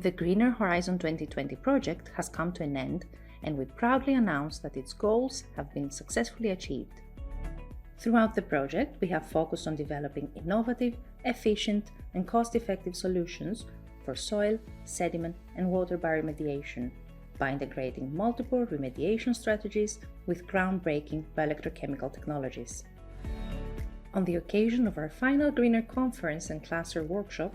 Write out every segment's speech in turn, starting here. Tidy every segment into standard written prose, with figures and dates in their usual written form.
The Greener Horizon 2020 project has come to an end, and we proudly announce that its goals have been successfully achieved. Throughout the project, we have focused on developing innovative, efficient, and cost-effective solutions for soil, sediment, and water bioremediation by integrating multiple remediation strategies with groundbreaking bioelectrochemical technologies. On the occasion of our final Greener Conference and Cluster Workshop,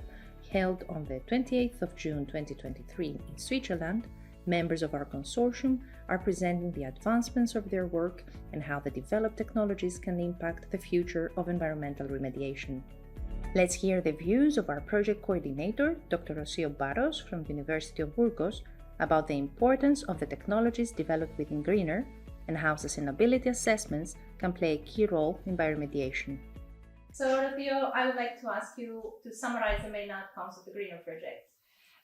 held on the 28th of June 2023 in Switzerland, members of our consortium are presenting the advancements of their work and how the developed technologies can impact the future of environmental remediation. Let's hear the views of our project coordinator, Dr. Rocio Barros from the University of Burgos, about the importance of the technologies developed within Greener and how sustainability assessments can play a key role in bioremediation. So, Rocio, I would like to ask you to summarize the main outcomes of the Greener project.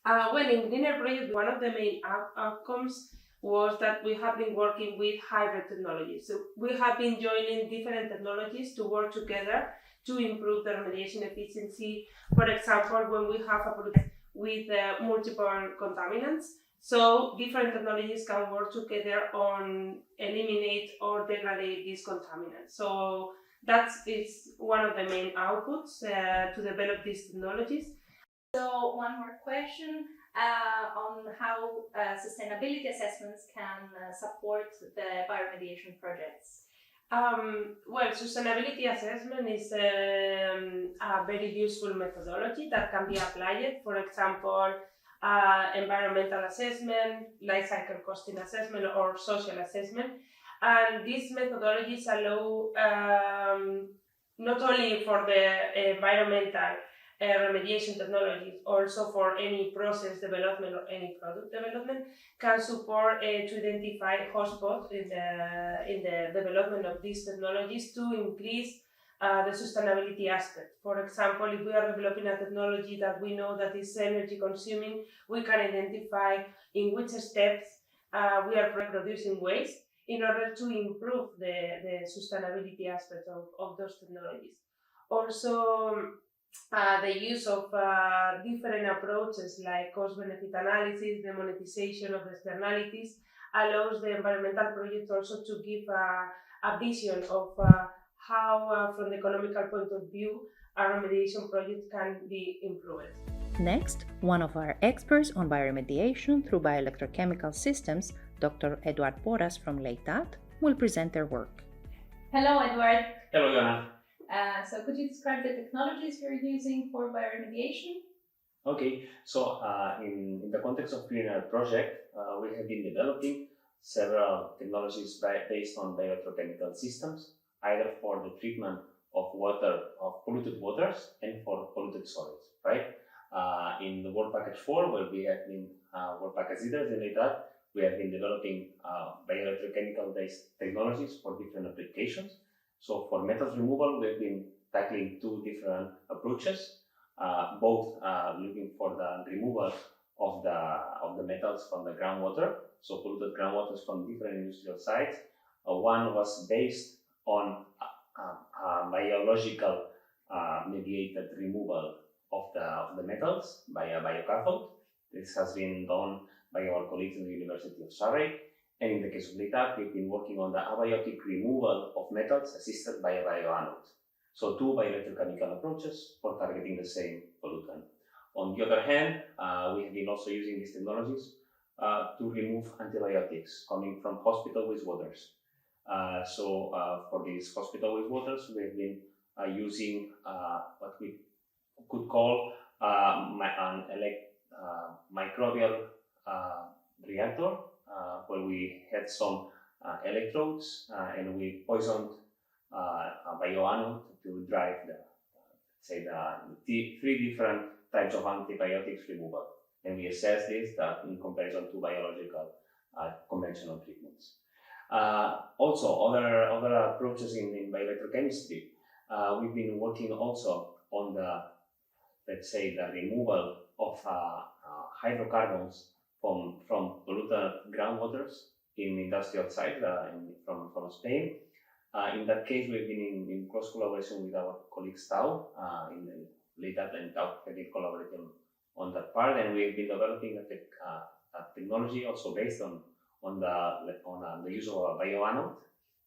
In Greener project, one of the main outcomes was that we have been working with hybrid technologies. So we have been joining different technologies to work together to improve the remediation efficiency. For example, when we have a product with multiple contaminants, so different technologies can work together on eliminate or degrade these contaminants. So that is one of the main outputs to develop these technologies. So one more question on how sustainability assessments can support the bioremediation projects. Sustainability assessment is a very useful methodology that can be applied. For example, environmental assessment, life cycle costing assessment, or social assessment. And these methodologies allow not only for the environmental remediation technologies, also for any process development or any product development, can support to identify hotspots in the development of these technologies to increase the sustainability aspect. For example, if we are developing a technology that we know that is energy consuming, we can identify in which steps we are producing waste in order to improve the sustainability aspect of those technologies. Also, the use of different approaches like cost-benefit analysis, the monetization of externalities, allows the environmental project also to give a vision of how, from the economical point of view, a remediation project can be improved. Next, one of our experts on bioremediation through bioelectrochemical systems, Dr. Eduard Porras from TAUW, will present their work. Hello, Eduard. Hello, Joanna. So could you describe the technologies you're using for bioremediation? Okay, so in the context of Greener project, we have been developing several technologies based on bioelectrochemical systems, either for the treatment of water, of polluted waters, and for polluted soils, right? In the Work Package 4, where we have been, Work Package leaders in that, we have been developing bioelectrochemical-based technologies for different applications. So for metals removal, we've been tackling two different approaches, both looking for the removal of the metals from the groundwater, so polluted groundwaters from different industrial sites. One was based on biological mediated removal of the metals by a biocathode. This has been done by our colleagues in the University of Surrey. And in the case of TAUW, we've been working on the abiotic removal of metals assisted by a bioanode. So two bioelectrochemical approaches for targeting the same pollutant. On the other hand, we have been also using these technologies to remove antibiotics coming from hospital wastewaters. For these hospital wastewaters, we've been using what we could call an microbial reactor, where we had some electrodes and we poisoned a bioanode to drive the three different types of antibiotics removal. And we assess this in comparison to biological conventional treatments. Also, other approaches in bioelectrochemistry, we've been working also on the removal of hydrocarbons from polluted groundwaters in industrial sites from Spain. In that case, we've been in close collaboration with our colleagues TAUW in the TAUW and TAUW have been collaborating on that part, and we've been developing a technology also based on the use of a bioanode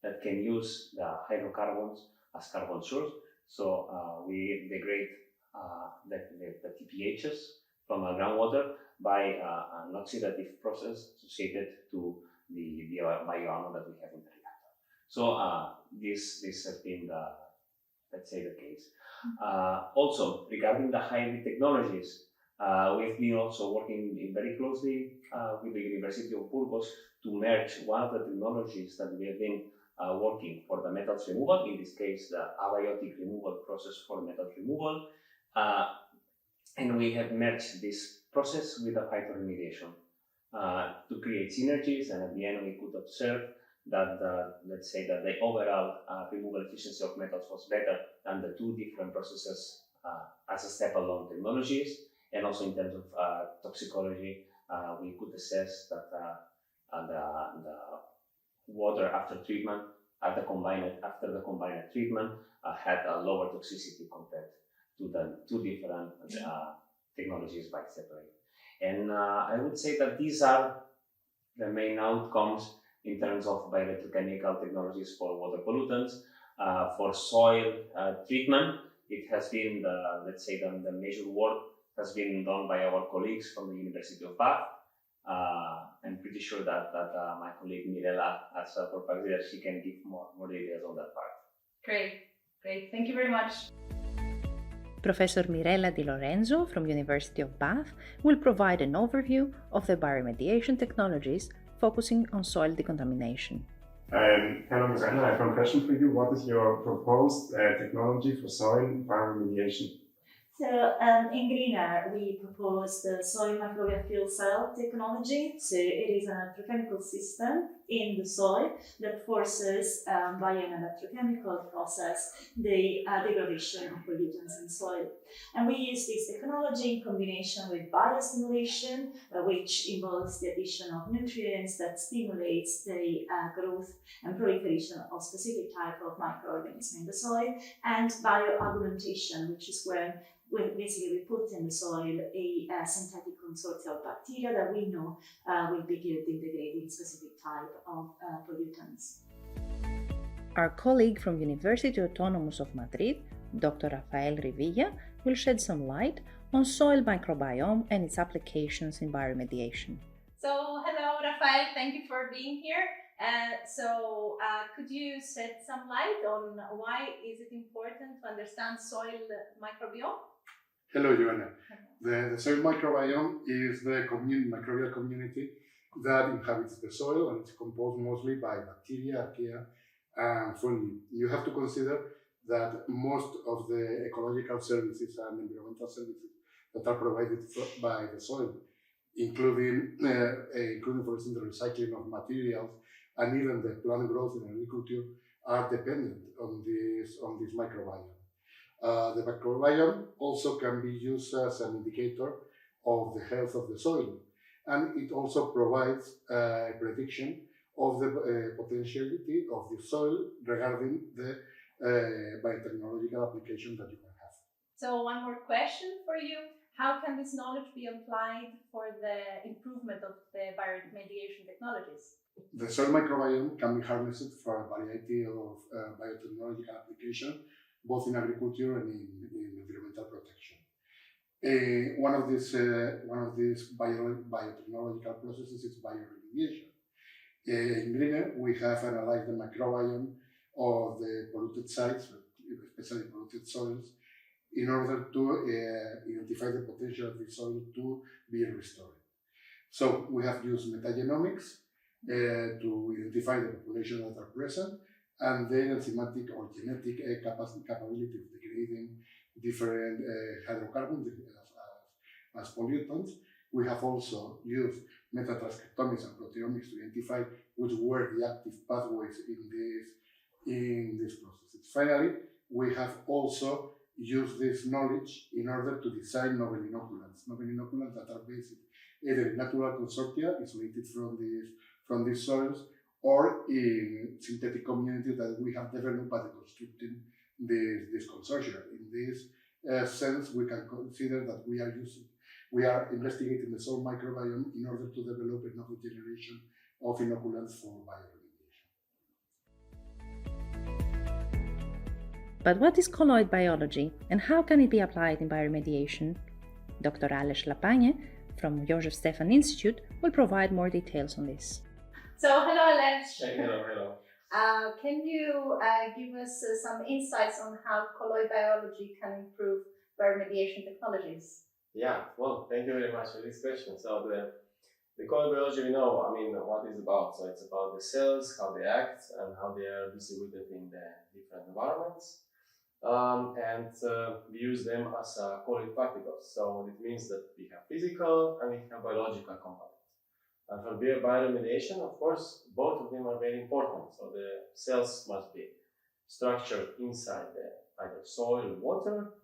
that can use the hydrocarbons as carbon source. So we degrade the TPHs from groundwater by an oxidative process associated to the bioanode that we have in the reactor. So this has been let's say the case. Also, regarding the hybrid technologies, we've been also working very closely with the University of Burgos to merge one of the technologies that we have been working for the metals removal, in this case the abiotic removal process for metals removal, and we have merged this process with the phytoremediation to create synergies, and at the end we could observe that let's say that the overall removal efficiency of metals was better than the two different processes as a step-alone technologies, and also in terms of toxicology, we could assess that the water after treatment, after the combined treatment, had a lower toxicity compared to the two different technologies by separate. And I would say that these are the main outcomes in terms of bioelectrochemical technologies for water pollutants. For soil treatment, it has been let's say the major work has been done by our colleagues from the University of Bath. I'm pretty sure that my colleague Mirella, as a professor, she can give more details on that part. Great. Thank you very much. Professor Mirella Di Lorenzo from University of Bath will provide an overview of the bioremediation technologies focusing on soil decontamination. Hello, Ms. Anna. I have one question for you. What is your proposed technology for soil bioremediation? So in Greener, we propose the soil microbial fuel cell technology. So it is an electrochemical system in the soil that forces, by an electrochemical process, the degradation of pollutants in soil. And we use this technology in combination with biostimulation, which involves the addition of nutrients that stimulates the growth and proliferation of specific type of microorganisms in the soil, and bioaugmentation, which is when basically we put in the soil a synthetic consortium of bacteria that we know will be good in degrading specific type of pollutants. Our colleague from University Autonomous of Madrid, Dr. Rafael Rivilla, will shed some light on soil microbiome and its applications in bioremediation. So, hello, Rafael. Thank you for being here. Could you shed some light on why is it important to understand soil microbiome? Hello, Joanna. The soil microbiome is the microbial community that inhabits the soil, and it's composed mostly by bacteria, archaea, and fungi. You have to consider that most of the ecological services and environmental services that are provided by the soil, including for instance, the recycling of materials and even the plant growth in agriculture, are dependent on this microbiome. The microbiome also can be used as an indicator of the health of the soil, and it also provides a prediction of the potentiality of the soil regarding the biotechnological application that you can have. So one more question for you. How can this knowledge be applied for the improvement of the bioremediation technologies? The soil microbiome can be harnessed for a variety of biotechnological applications, both in agriculture and in environmental protection. One of these biotechnological processes is bioremediation. In Greener, we have analyzed the microbiome of the polluted sites, especially polluted soils, in order to identify the potential of the soil to be restored. So we have used metagenomics to identify the population that are present, and then enzymatic or genetic capability of degrading different hydrocarbons as pollutants. We have also used metatranscriptomics and proteomics to identify which were the active pathways in this process. Finally, we have also used this knowledge in order to design novel inoculants that are based either in natural consortia isolated from these soils, or in synthetic communities that we have developed by constructing this consortia. In this sense, we can consider that we we are investigating the soil microbiome in order to develop a novel generation of inoculants for bioremediation. But what is colloid biology and how can it be applied in bioremediation? Dr. Aleš Lapagne from Josef Stefan Institute will provide more details on this. So, hello, Aleš. Hello. Can you give us some insights on how colloid biology can improve bioremediation technologies? Yeah, well, thank you very much for this question. So the colloid biology, we know, what it's about. So it's about the cells, how they act, and how they are distributed in the different environments. We use them as colloid particles. So it means that we have physical and we have biological components. And for bioremediation, of course, both of them are very important. So the cells must be structured inside either soil or water,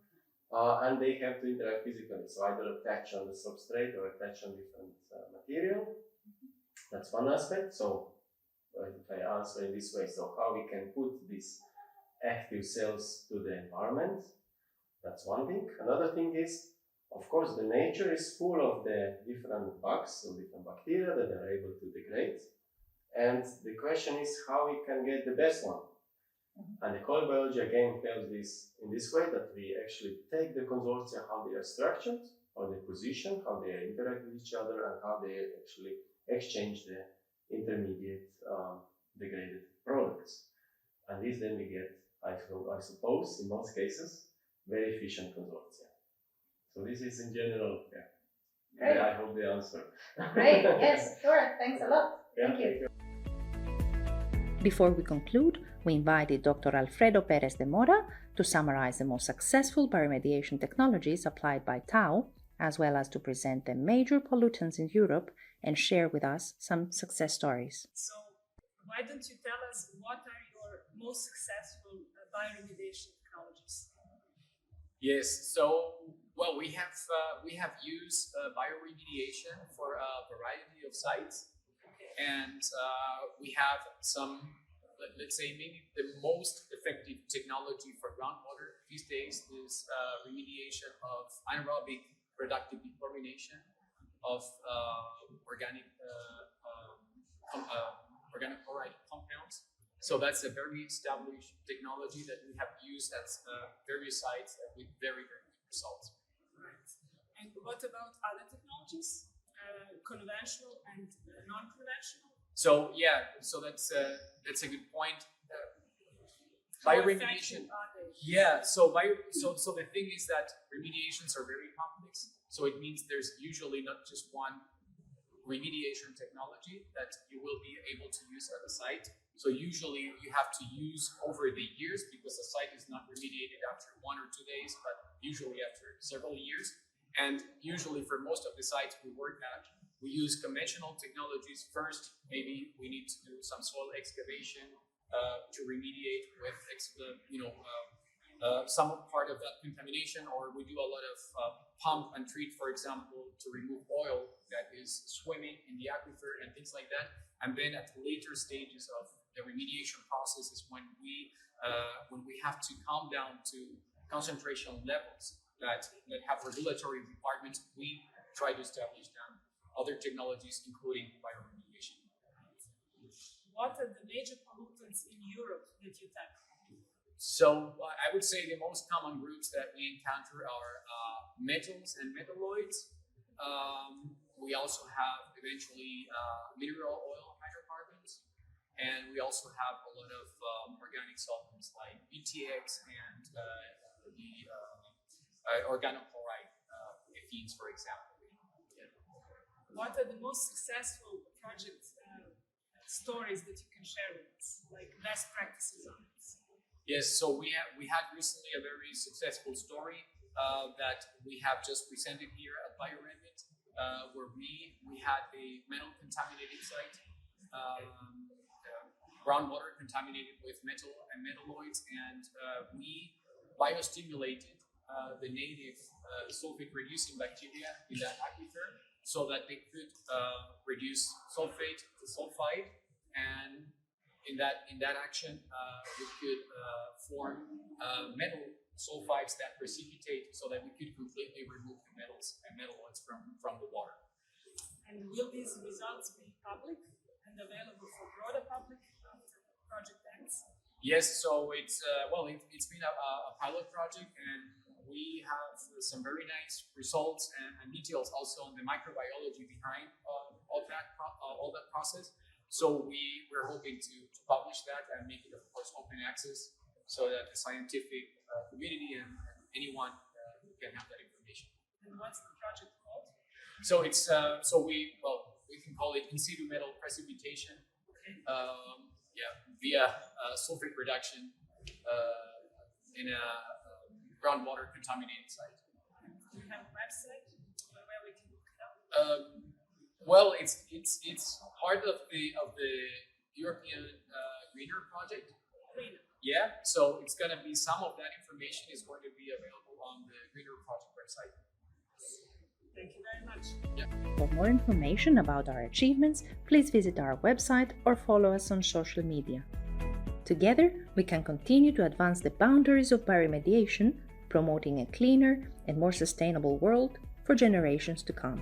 and they have to interact physically. So either attach on the substrate or attach on different material. That's one aspect. So if I answer in this way, so how we can put these active cells to the environment, that's one thing. Another thing is, of course, the nature is full of the different bugs or different bacteria that are able to degrade. And the question is how we can get the best one. And the colloid biology again tells this in this way, that we actually take the consortia, how they are structured, how they position, how they interact with each other, and how they actually exchange the intermediate degraded products. And this then we get, I suppose, in most cases, very efficient consortia. So this is in general, Great. I hope the answer. Great, yes, sure, thanks a lot. Thank you. Before we conclude, we invited Dr. Alfredo Perez de Mora to summarize the most successful bioremediation technologies applied by TAUW, as well as to present the major pollutants in Europe and share with us some success stories. So why don't you tell us what are your most successful bioremediation technologies? Yes, so well, we have used bioremediation for a variety of sites, and we have some, let's say, maybe the most effective technology for groundwater these days is remediation of anaerobic productive dechlorination of organic chloride compounds. So that's a very established technology that we have used at various sites with very, very good results. Right. And what about other technologies, conventional and non-conventional? So yeah, so that's a good point. Bioremediation. Yeah. So the thing is that remediations are very complex. So it means there's usually not just one remediation technology that you will be able to use at a site. So usually you have to use over the years, because the site is not remediated after 1 or 2 days, but usually after several years. And usually for most of the sites we work at, we use conventional technologies first. Maybe we need to do some soil excavation to remediate with some part of that contamination, or we do a lot of pump and treat, for example, to remove oil that is swimming in the aquifer and things like that. And then at the later stages of the remediation process is when we have to calm down to concentration levels that have regulatory requirements. We try to establish them other technologies, including bioremediation. What are the major pollutants in Europe that you tackle? So I would say the most common groups that we encounter are metals and metalloids. We also have eventually mineral oil hydrocarbons, and we also have a lot of organic solvents like BTX and the organochloride ethines, for example. Yeah. What are the most successful project stories that you can share with us, like best practices on this? Yes, so we had recently a very successful story that we have just presented here at BioRemit, where we had a metal contaminated site, groundwater contaminated with metal and metalloids, and we biostimulated the native sulfate reducing bacteria in that aquifer so that they could reduce sulfate to sulfide, and in that action we could form metal sulfides that precipitate so that we could completely remove the metals and metalloids from the water. And will these results be public and available for broader public after the project ends? Yes, so it's been a pilot project, and we have some very nice results and details also on the microbiology behind all that process. So we're hoping to publish that and make it, of course, open access so that the scientific community and anyone can have that information. And what's the project called? So it's we can call it in situ metal precipitation, via sulfate reduction in a groundwater contaminated site. Do you have a website where we can look it up? Well, it's part of the European Greener project. Greener. Yeah, so it's going to be some of that information is going to be available on the Greener project website. Thank you very much. Yeah. For more information about our achievements, please visit our website or follow us on social media. Together, we can continue to advance the boundaries of bioremediation, promoting a cleaner and more sustainable world for generations to come.